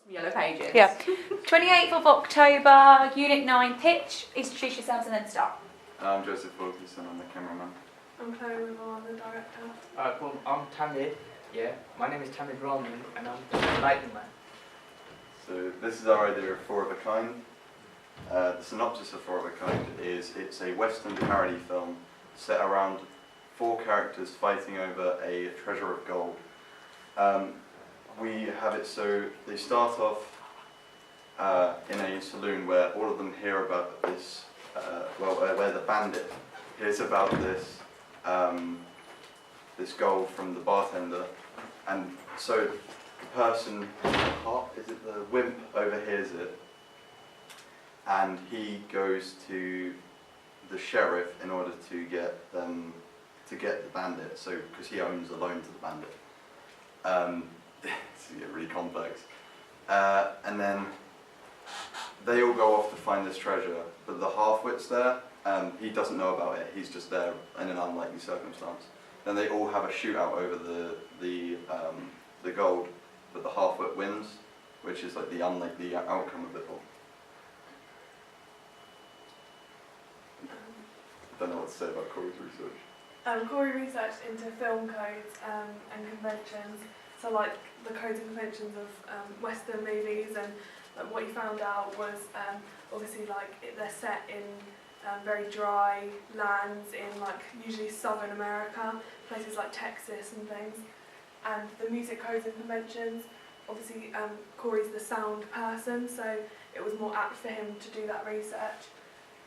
Some yellow pages. Yeah. 28th of October, Unit 9 pitch. Introduce yourselves and then start. I'm Joseph Wilkinson, I'm the cameraman. I'm Chloe Rivar, the director. Well, I'm Tamid, my name is Tamid Rahman and I'm the lighting man. So this is our idea of Four of a Kind. The synopsis of Four of a Kind is it's a Western parody film set around four characters fighting over a treasure of gold. We have it so they start off in a saloon where all of them hear about this, where the bandit hears about this this gold from the bartender, and so the person, the wimp overhears it, and he goes to the sheriff in order to get the bandit. So because he owns a loan to the bandit. It's really complex. And then they all go off to find this treasure, but the half-wit's there. He doesn't know about it. He's just there in an unlikely circumstance. Then they all have a shootout over the gold, but the half-wit wins, which is like the unlikely outcome of it all. I don't know what to say about Corey's research. Corey researched into film codes and conventions, so like the codes and conventions of Western movies, and like, what he found out was obviously like they're set in very dry lands in like usually Southern America, places like Texas and things. And the music codes and conventions, obviously Corey's the sound person, so it was more apt for him to do that research,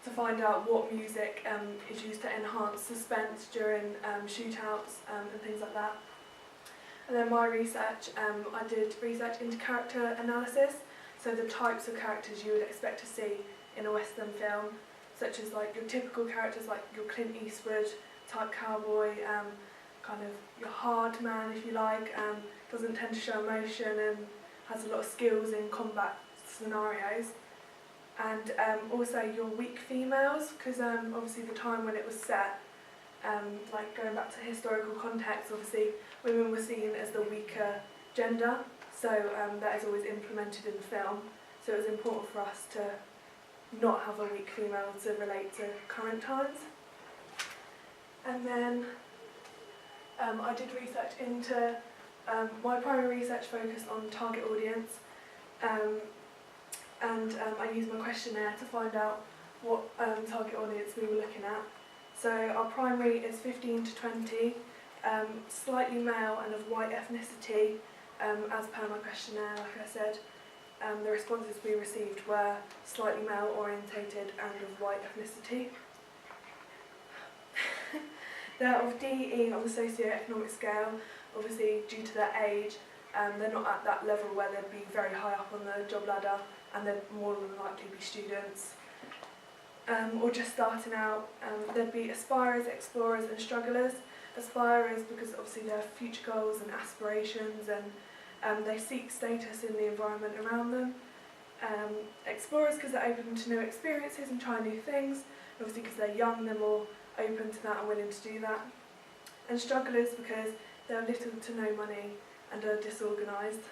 to find out what music is used to enhance suspense during shootouts and things like that. And then my research, I did research into character analysis, so the types of characters you would expect to see in a Western film, such as like your typical characters like your Clint Eastwood type cowboy, kind of your hard man if you like, doesn't tend to show emotion and has a lot of skills in combat scenarios. And also your weak females, because obviously the time when it was set, like going back to historical context, obviously women were seen as the weaker gender, so that is always implemented in the film. So it was important for us to not have a weak female to relate to current times. And then I did research into, my primary research focused on target audience, and I used my questionnaire to find out what target audience we were looking at. So our primary is 15 to 20, slightly male and of white ethnicity, as per my questionnaire, like I said. The responses we received were slightly male orientated and of white ethnicity. They're of DE on the socio-economic scale, obviously due to their age, they're not at that level where they'd be very high up on the job ladder, and they'd more than likely be students. Or just starting out, there'd be aspirers, explorers and strugglers. Aspirers because obviously they have future goals and aspirations, and they seek status in the environment around them. Explorers because they're open to new experiences and try new things. Obviously because they're young, they're more open to that and willing to do that. And strugglers because they have little to no money and are disorganised.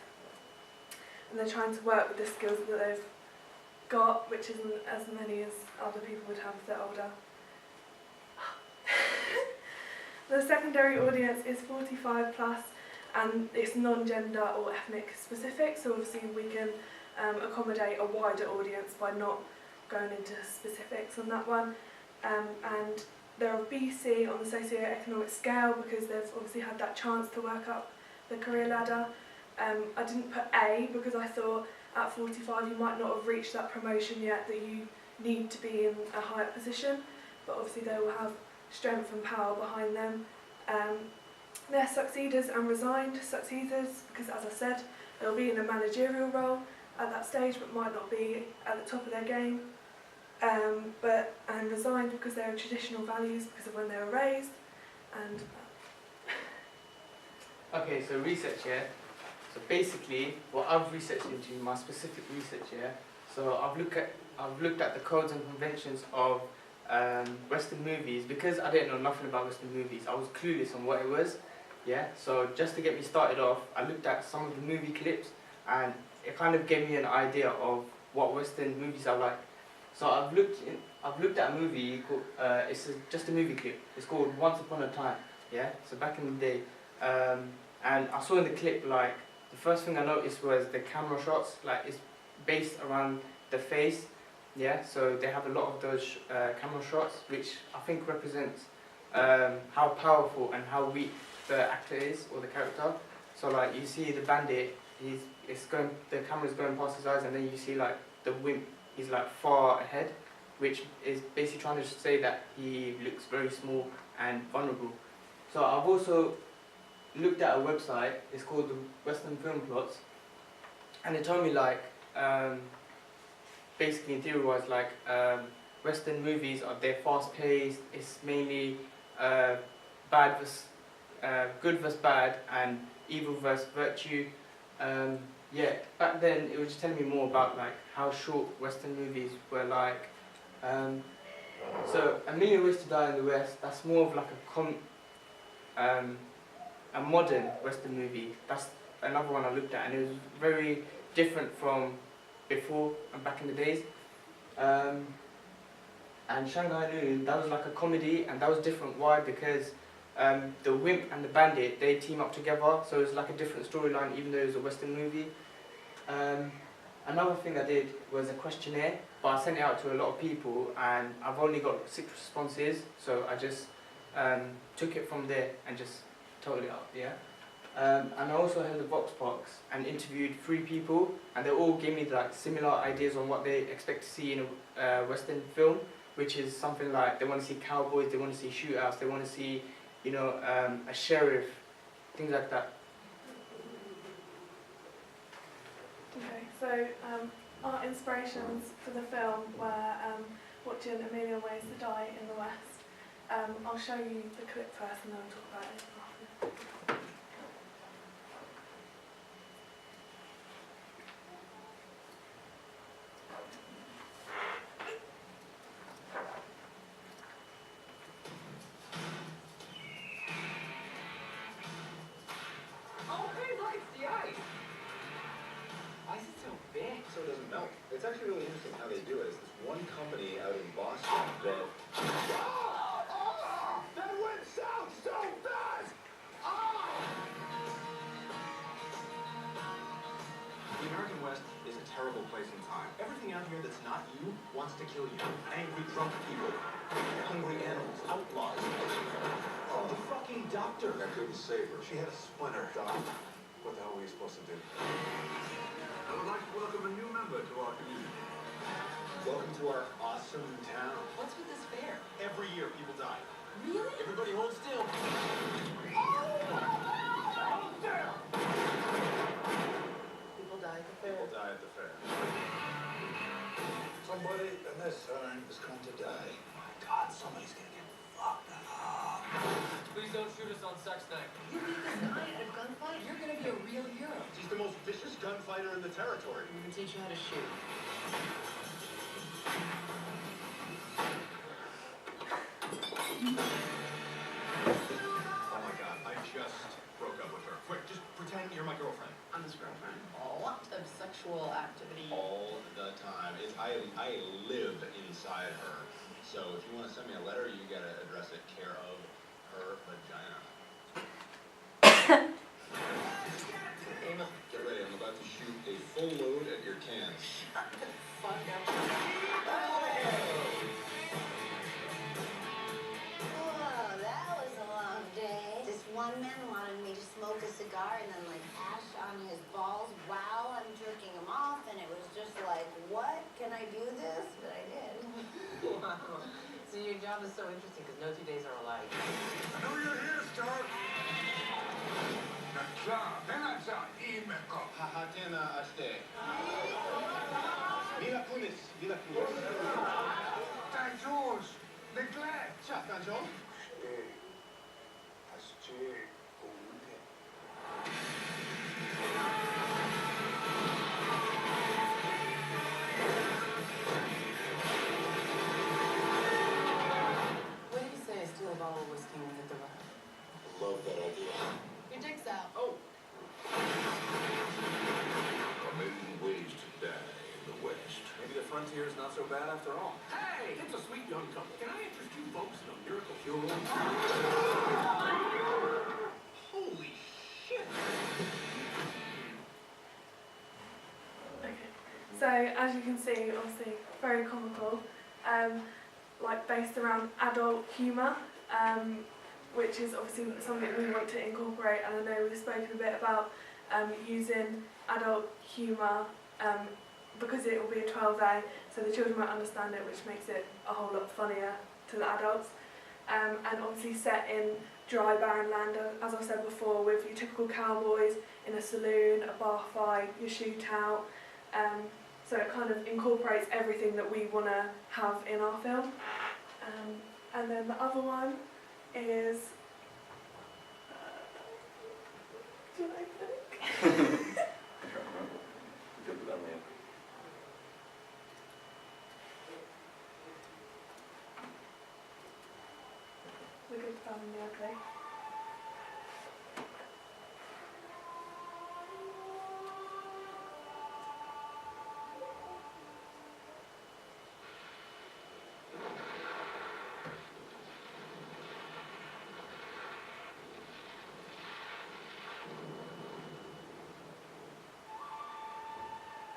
And they're trying to work with the skills that they've got, which isn't as many as other people would have if they're older. The secondary audience is 45 plus, and it's non-gender or ethnic specific, so obviously we can accommodate a wider audience by not going into specifics on that one. And they're of BC on the socio-economic scale because they've obviously had that chance to work up the career ladder. I didn't put A because I thought at 45 you might not have reached that promotion yet that you need to be in a higher position, but obviously they will have strength and power behind them. They're succeeders and resigned. Succeeders because, as I said, they'll be in a managerial role at that stage but might not be at the top of their game. And resigned because they're traditional values because of when they were raised. And Okay, so research here. So basically, what I've researched into, my specific research here, so I've looked at the codes and conventions of Western movies. Because I didn't know nothing about Western movies, I was clueless on what it was. So just to get me started off, I looked at some of the movie clips, and it kind of gave me an idea of what Western movies are like. So I've looked at a movie called, just a movie clip. It's called Once Upon a Time. Yeah. So back in the day, and I saw in the clip like the first thing I noticed was the camera shots. Like it's based around the face. Yeah. So they have a lot of those camera shots, which I think represents how powerful and how weak the actor is or the character. So like you see the bandit, the camera's going past his eyes, and then you see like the wimp. He's like far ahead, which is basically trying to say that he looks very small and vulnerable. So I've also looked at a website, it's called the Western Film Plots, and it told me like, basically in theory wise, like Western movies they're fast paced, it's mainly good versus bad and evil versus virtue. Yeah, back then it was just telling me more about like how short Western movies were like. So A Million Ways to Die in the West, that's more of like a modern Western movie. That's another one I looked at, and it was very different from before and back in the days. And Shanghai Noon, that was like a comedy, and that was different. Why? Because the wimp and the bandit, they team up together, so it's like a different storyline even though it was a Western movie. Another thing I did was a questionnaire, but I sent it out to a lot of people and I've only got 6 responses, so I just took it from there and just totaled it up, yeah. And I also held a Vox Box and interviewed 3 people, and they all gave me like similar ideas on what they expect to see in a Western film, which is something like they want to see cowboys, they want to see shootouts, they want to see, you know, a sheriff, things like that. Okay, so our inspirations for the film were watching A Million Ways to Die in the West. I'll show you the clip first and then I'll talk about it after. Oh, hey, look, it's the ice. Why is it so big? So it doesn't melt. It's actually really interesting how they do it. It's this one company out in Boston that... That went south so fast! The American West is a terrible place in time. Everything out here that's not you wants to kill you. Angry drunk people, hungry animals, outlaws. Oh, the fucking doctor. I couldn't save her. She had a splinter. Doc, what the hell were we supposed to do? I would like to welcome a new member to our community. Welcome to our awesome town. What's with this fair? Every year people die. Really? Everybody hold still. People die at the fair. People die at the fair. Somebody in this town is going to die. Oh my God, somebody's gonna get fucked up. Please don't shoot us on sex night. You beat this guy at a gunfight, you're gonna be a real hero. He's the most vicious gunfighter in the territory. I'm gonna teach you how to shoot. Oh my God, I just broke up with her. Quick, just pretend you're my girlfriend. I'm his girlfriend. A lot of sexual activity. All the time. I live inside her. So if you want to send me a letter, you gotta address it care of her vagina. Aim up. Get ready, I'm about to shoot a full load at your cans. Shut the fuck up. Oh, that was a long day. This one man wanted me to smoke a cigar and then like ash on his balls while I'm jerking him off, and it was just like, what? Can I do this? But I did. Wow. So your job is so interesting because no 2 days are alike. I know you're here, Star. Hatena ashte. Mila kunis, mila kunis. Thank George. Neglect. Ciao, Pancho. What do you say I steal a bottle of whiskey and hit the road? Love that idea. Your dick's out. Oh. A Million here is not so bad after all. Hey, it's a sweet young couple. Can I interest you folks in a miracle fuel? Holy shit! Okay. So as you can see, obviously very comical, like based around adult humour, which is obviously something we want to incorporate. And I know we've spoken a bit about using adult humour because it will be a 12A, so the children won't understand it, which makes it a whole lot funnier to the adults. And obviously set in dry, barren land, as I've said before, with your typical cowboys in a saloon, a bar fight, your shootout. So it kind of incorporates everything that we want to have in our film. And then the other one is... do I think? I can't remember. Good with that name. The Good, Bad and the Ugly.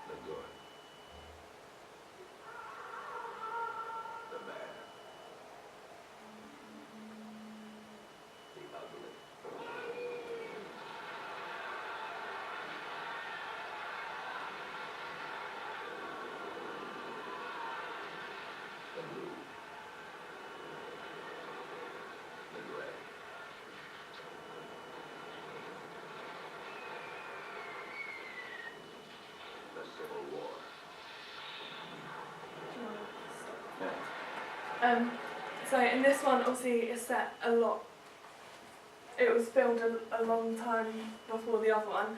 The good. The bad. The ugly. The blue. The gray. The Civil War. Do you want to stop? Yeah. So in this one, obviously, it's set a lot. It was filmed a long time before the other one,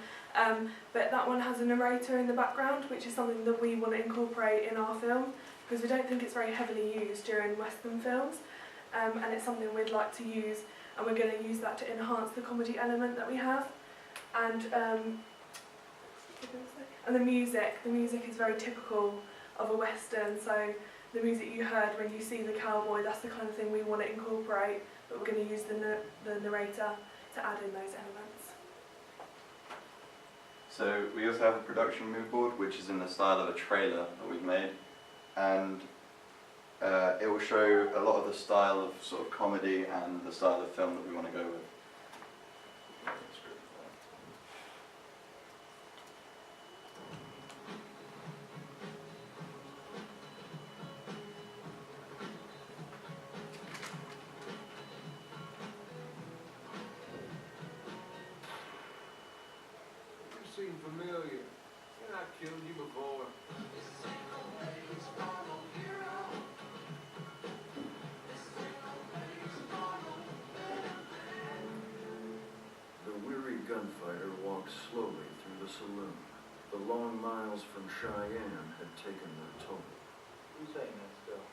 but that one has a narrator in the background, which is something that we want to incorporate in our film because we don't think it's very heavily used during Western films, and it's something we'd like to use, and we're going to use that to enhance the comedy element that we have, and the music is very typical of a Western, so the music you heard when you see the cowboy, that's the kind of thing we want to incorporate, but we're going to use the narrator to add in those elements. So we also have a production mood board, which is in the style of a trailer that we've made, and it will show a lot of the style of sort of comedy and the style of film that we want to go with. You seem familiar. Can I killed you before? The weary gunfighter walked slowly through the saloon. The long miles from Cheyenne had taken their toll. Who's saying that still?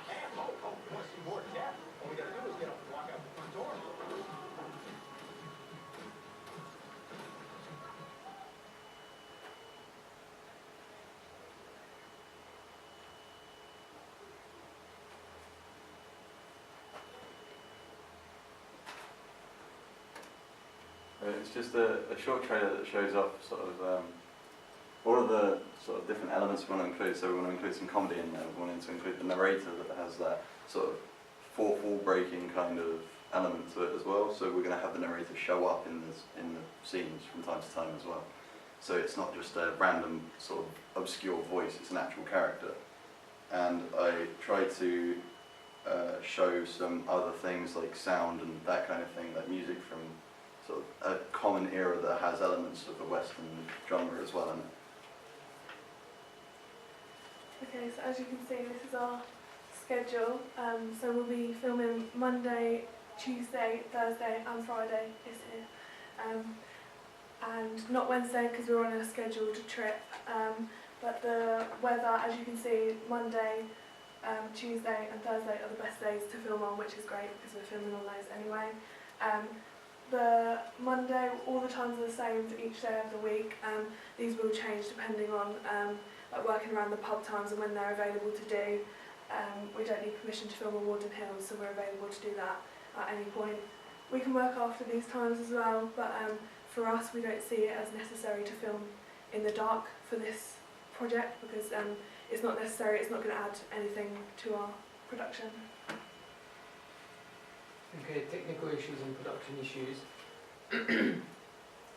Hey, oh, you want to see more death? All we gotta do is get up and walk out the front door. It's just a short trailer that shows off sort of all of the sort of different elements we want to include. So we want to include some comedy in there. We wanted to include the narrator that has that sort of fourth wall breaking kind of element to it as well. So we're going to have the narrator show up in the scenes from time to time as well. So it's not just a random sort of obscure voice, it's an actual character. And I tried to show some other things like sound and that kind of thing, like music from sort of a common era that has elements of the Western genre as well in it. Okay, so as you can see, this is our schedule. So we'll be filming Monday, Tuesday, Thursday and Friday this year. And not Wednesday because we're on a scheduled trip. But the weather, as you can see, Monday, Tuesday and Thursday are the best days to film on, which is great because we're filming on those anyway. the Monday, all the times are the same for each day of the week. These will change depending on like working around the pub times and when they're available to do. We don't need permission to film at Warden Hills, so we're available to do that at any point. We can work after these times as well, but for us we don't see it as necessary to film in the dark for this project because it's not necessary, it's not going to add anything to our production. Okay, technical issues and production issues.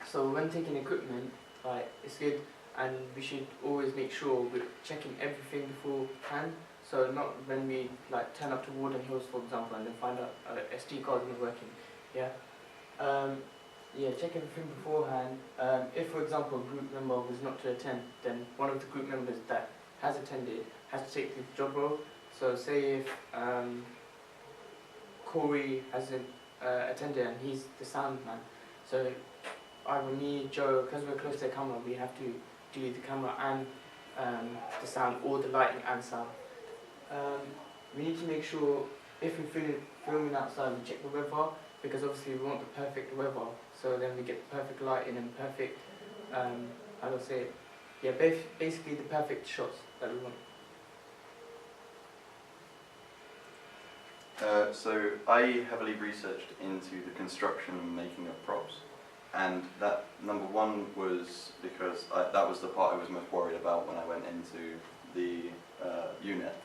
So when taking equipment, like, it's good, and we should always make sure we're checking everything beforehand. So not when we like turn up to Warden Hills, for example, and then find out SD card isn't working. Yeah. Yeah, check everything beforehand. If, for example, a group member was not to attend, then one of the group members that has attended has to take the job role. So say if Corey hasn't attended and he's the sound man, so either me, Joe, because we're close to the camera, we have to do the camera and the sound, or the lighting and sound. We need to make sure if we're filming outside, we check the weather, because obviously we want the perfect weather, so then we get the perfect lighting and perfect, how do I say it? Yeah, basically the perfect shots that we want. So I heavily researched into the construction and making of props, and that number one was because that was the part I was most worried about when I went into the unit,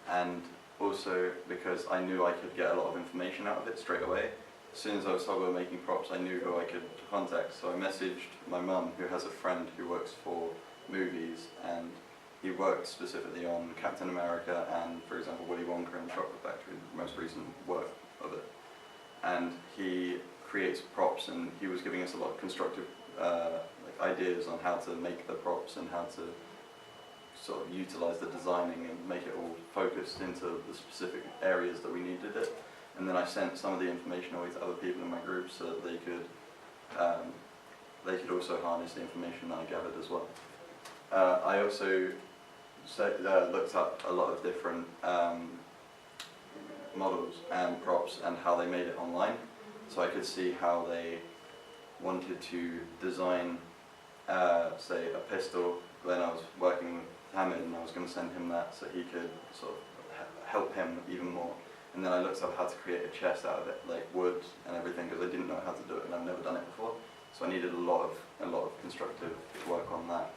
and also because I knew I could get a lot of information out of it straight away. As soon as I was told we were making props, I knew who I could contact, so I messaged my mum, who has a friend who works for movies, and he worked specifically on Captain America and, for example, Willy Wonka and the Chocolate Factory, the most recent work of it. And he creates props, and he was giving us a lot of constructive like ideas on how to make the props and how to sort of utilize the designing and make it all focused into the specific areas that we needed it. And then I sent some of the information away to other people in my group so that they could also harness the information that I gathered as well. I also looked up a lot of different models and props and how they made it online, so I could see how they wanted to design, say, a pistol. When I was working with Hamid, and I was going to send him that so he could sort of help him even more. And then I looked up how to create a chest out of it, like wood and everything, because I didn't know how to do it and I've never done it before. So I needed a lot of constructive work on that.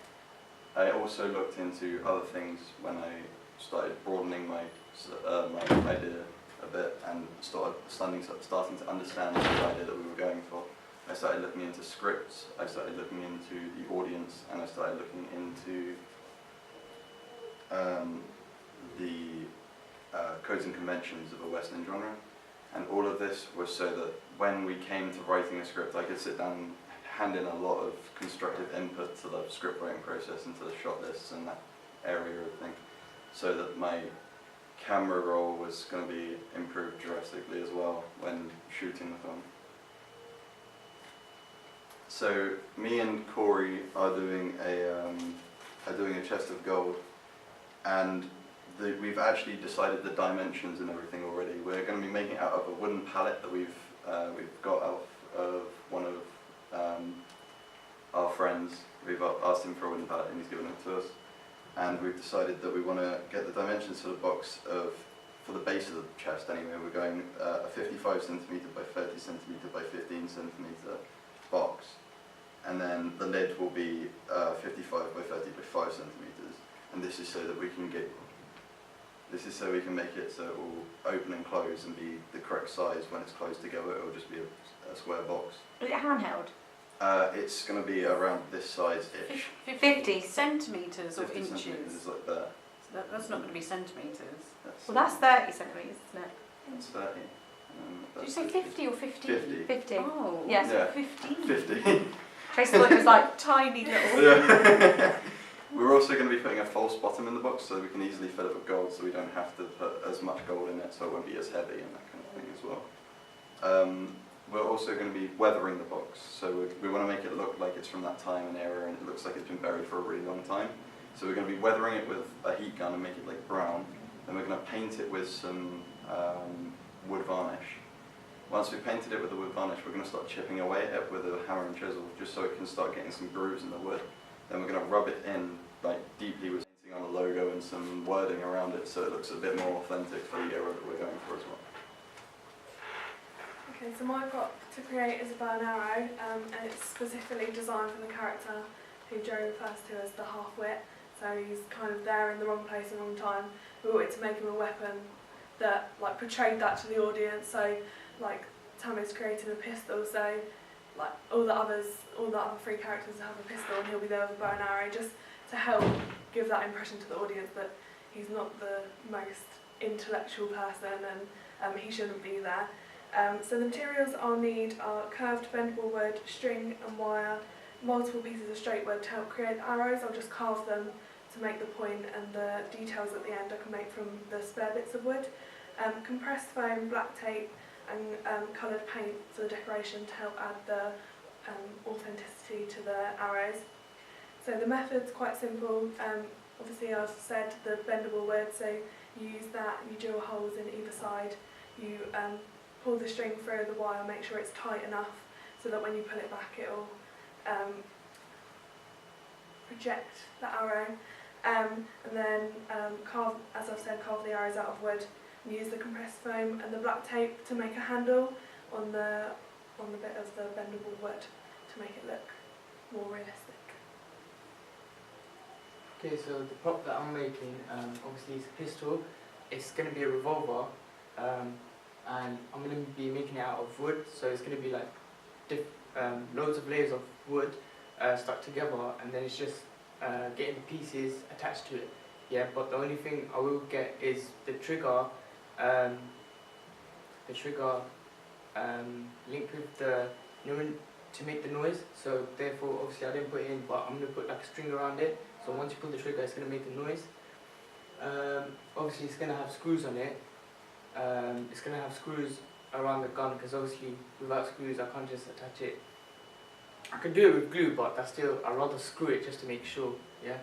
I also looked into other things when I started broadening my idea a bit and starting to understand the idea that we were going for. I started looking into scripts, I started looking into the audience, and I started looking into the codes and conventions of a Western genre. And all of this was so that when we came to writing a script, I could sit down and hand in a lot of constructive input to the script writing process and to the shot lists and that area of thing, so that my camera roll was going to be improved drastically as well when shooting the film. So me and Corey are doing a chest of gold, and we've actually decided the dimensions and everything already. We're going to be making it out of a wooden pallet that we've got out of one of our friends. We've asked him for a wooden pallet and he's given it to us. And we've decided that we want to get the dimensions for the box for the base of the chest anyway. We're going a 55 centimetre by 30 centimetre by 15 centimetre box. And then the lid will be 55 by 30 by 5 centimetres. And this is so that we can make it so it will open and close and be the correct size. When it's closed together, it will just be a square box. Is it handheld? It's going to be around this size-ish. 50 centimetres or 50 inches? centimetres, like that. So that's not going to be centimetres. Well, that's 30 centimetres, isn't it? That's 30. Did you say 50 or 15? 50. 50. Oh, Yes. Yeah. 15. 50. Tracy thought it was like tiny little. Yeah. We're also going to be putting a false bottom in the box so we can easily fill it with gold, so we don't have to put as much gold in it, so it won't be as heavy and that kind of thing as well. We're also going to be weathering the box, so we want to make it look like it's from that time and era, and it looks like it's been buried for a really long time. So we're going to be weathering it with a heat gun and make it like brown. Then we're going to paint it with some wood varnish, Once we've painted it with the wood varnish, we're going to start chipping away at it with a hammer and chisel, just so it can start getting some grooves in the wood. Then we're going to rub it in like deeply with painting on a logo and some wording around it, so it looks a bit more authentic for the era that we're going for as well. Okay, so my prop to create is a bow and arrow, and it's specifically designed for the character who Joe refers to as the half-wit. So he's kind of there in the wrong place at the wrong time. We wanted to make him a weapon that like portrayed that to the audience. So like Tammy's created a pistol, so like all the other three characters have a pistol, and he'll be there with a bow and arrow, just to help give that impression to the audience that he's not the most intellectual person, and he shouldn't be there. So the materials I'll need are curved bendable wood, string and wire, multiple pieces of straight wood to help create the arrows. I'll just carve them to make the point, and the details at the end I can make from the spare bits of wood. Compressed foam, black tape and coloured paint for the decoration to help add the authenticity to the arrows. So the method's quite simple. Obviously I've said the bendable wood, so you use that, you drill holes in either side, you pull the string through the wire, make sure it's tight enough so that when you pull it back it'll project the arrow, and then carve, as I've said, carve the arrows out of wood and use the compressed foam and the black tape to make a handle on the bit of the bendable wood to make it look more realistic. Okay, so the prop that I'm making, obviously it's a pistol. It's going to be a revolver, and I'm going to be making it out of wood, so it's going to be like loads of layers of wood stuck together, and then it's just getting the pieces attached to it. Yeah, but the only thing I will get is the trigger linked with the to make the noise. So therefore, obviously I didn't put it in, but I'm going to put like a string around it. So once you pull the trigger, it's going to make the noise. Obviously, it's going to have screws on it. It's going to have screws around the gun, because obviously without screws I can't just attach it. I could do it with glue, but that's still, I'd rather screw it just to make sure, yeah.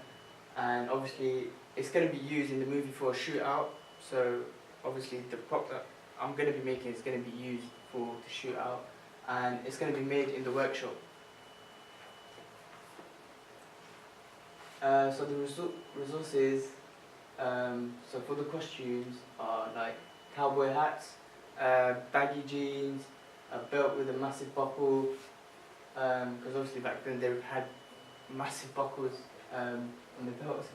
And obviously it's going to be used in the movie for a shootout, so obviously the prop that I'm going to be making is going to be used for the shootout, and it's going to be made in the workshop. So the resources, so for the costumes are like cowboy hats, baggy jeans, a belt with a massive buckle, because obviously back then they had massive buckles on the belts,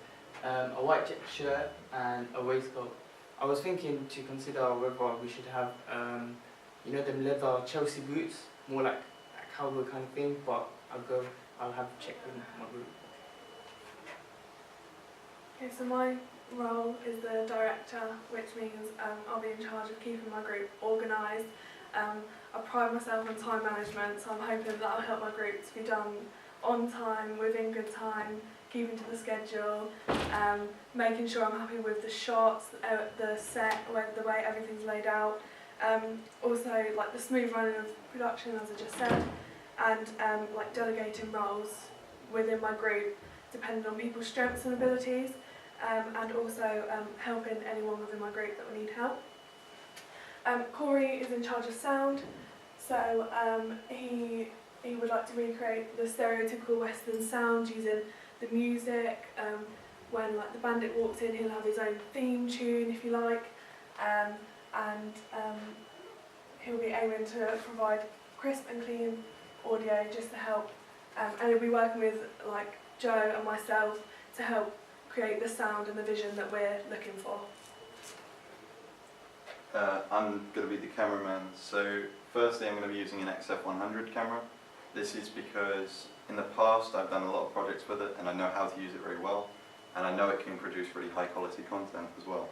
a white check shirt and a waistcoat. I was thinking to consider whether we should have, you know, them leather Chelsea boots, more like a cowboy kind of thing, but I'll have to check with my group. Okay, so my role is the director, which means I'll be in charge of keeping my group organised. I pride myself on time management, so I'm hoping that will help my group to be done on time, within good time, keeping to the schedule, making sure I'm happy with the shots, the set, the way everything's laid out. Also, like the smooth running of production, as I just said, and like delegating roles within my group, depending on people's strengths and abilities. And also helping anyone within my group that would need help. Corey is in charge of sound, so he would like to recreate the stereotypical Western sound using the music. When like the bandit walks in, he'll have his own theme tune, if you like, and he'll be aiming to provide crisp and clean audio just to help. And he'll be working with like Joe and myself to help create the sound and the vision that we're looking for. I'm going to be the cameraman. So firstly I'm going to be using an XF100 camera. This is because in the past I've done a lot of projects with it and I know how to use it very well, and I know it can produce really high quality content as well.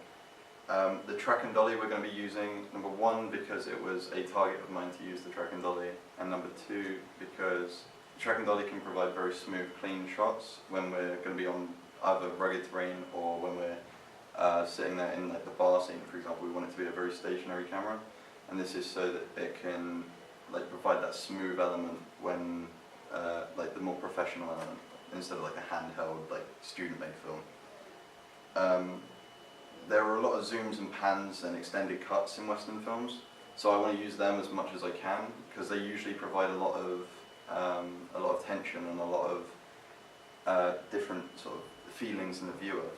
The track and dolly we're going to be using, number one, because it was a target of mine to use the track and dolly, and number two, because the track and dolly can provide very smooth, clean shots when we're going to be on either rugged terrain or when we're sitting there in like the bar scene, for example. We want it to be a very stationary camera, and this is so that it can like provide that smooth element when like the more professional element, instead of like a handheld like student-made film. There are a lot of zooms and pans and extended cuts in Western films, So I want to use them as much as I can because they usually provide a lot of tension and a lot of different sort of feelings in the viewer.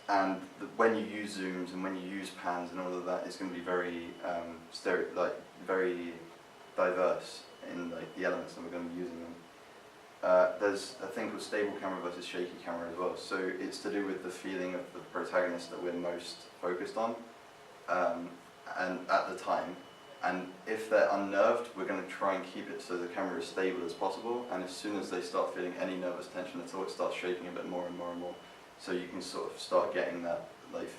And when you use zooms and when you use pans and all of that, it's going to be very very diverse in the elements that we're going to be using them. There's a thing called stable camera versus shaky camera as well. So it's to do with the feeling of the protagonist that we're most focused on, and at the time. And if they're unnerved, we're going to try and keep it so the camera is stable as possible. And as soon as they start feeling any nervous tension at all, it starts shaking a bit more and more and more. So you can sort of start getting that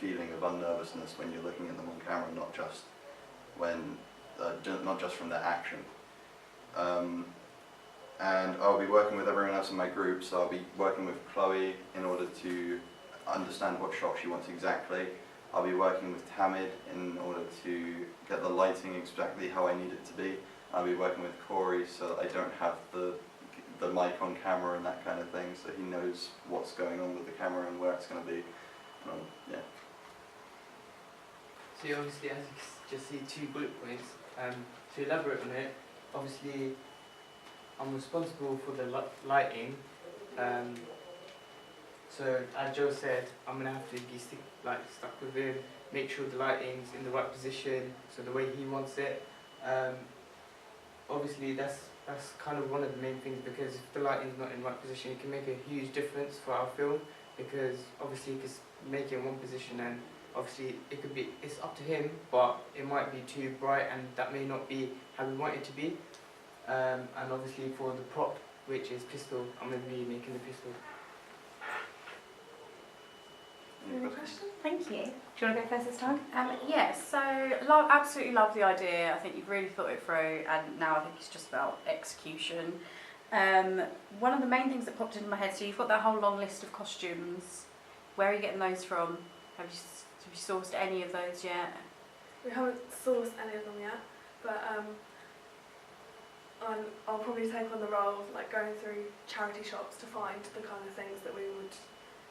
feeling of unnervousness when you're looking at them on camera, not just from their action. And I'll be working with everyone else in my group, so I'll be working with Chloe in order to understand what shot she wants exactly. I'll be working with Tamid in order to get the lighting exactly how I need it to be. I'll be working with Corey so that I don't have the mic on camera and that kind of thing, so he knows what's going on with the camera and where it's going to be. Yeah. So you obviously, as you just see 2 bullet points, to elaborate on it, obviously I'm responsible for the lighting. So as Joe said, I'm going to have to be stuck with him, make sure the lighting's in the right position, so the way he wants it. Obviously that's kind of one of the main things, because if the lighting's not in the right position, it can make a huge difference for our film, because obviously you can make it in one position and obviously it's up to him, but it might be too bright and that may not be how we want it to be. And obviously for the prop, which is pistol, I'm going to be making the pistol. Any questions? Thank you. Do you want to go first this time? Yes, so absolutely love the idea. I think you've really thought it through, and now I think it's just about execution. One of the main things that popped into my head, so you've got that whole long list of costumes. Where are you getting those from? Have you sourced any of those yet? We haven't sourced any of them yet, but I'll probably take on the role of going through charity shops to find the kind of things that we would.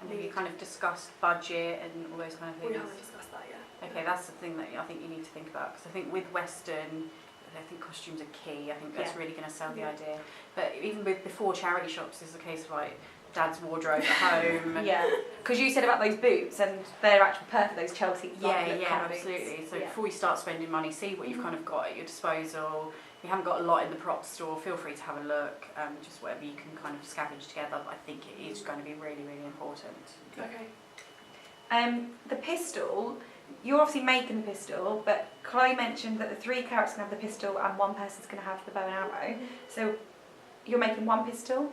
And have you kind of discussed budget and all those kind of things? We haven't discussed that yet. Okay, that's the thing that I think you need to think about, because I think with Western, I think costumes are key. I think that's really going to sell the idea. But even before charity shops, there's a case of Dad's wardrobe at home. Yeah, because you said about those boots, and they're actually perfect, those Chelsea yeah, kind of absolutely. boots. So before you start spending money, see what you've kind of got at your disposal. If you haven't got a lot in the prop store, feel free to have a look, just whatever you can kind of scavenge together, but I think it is going to be really, really important. Okay. The pistol, you're obviously making the pistol, but Chloe mentioned that the 3 characters can have the pistol and 1 person's going to have the bow and arrow. So you're making 1 pistol?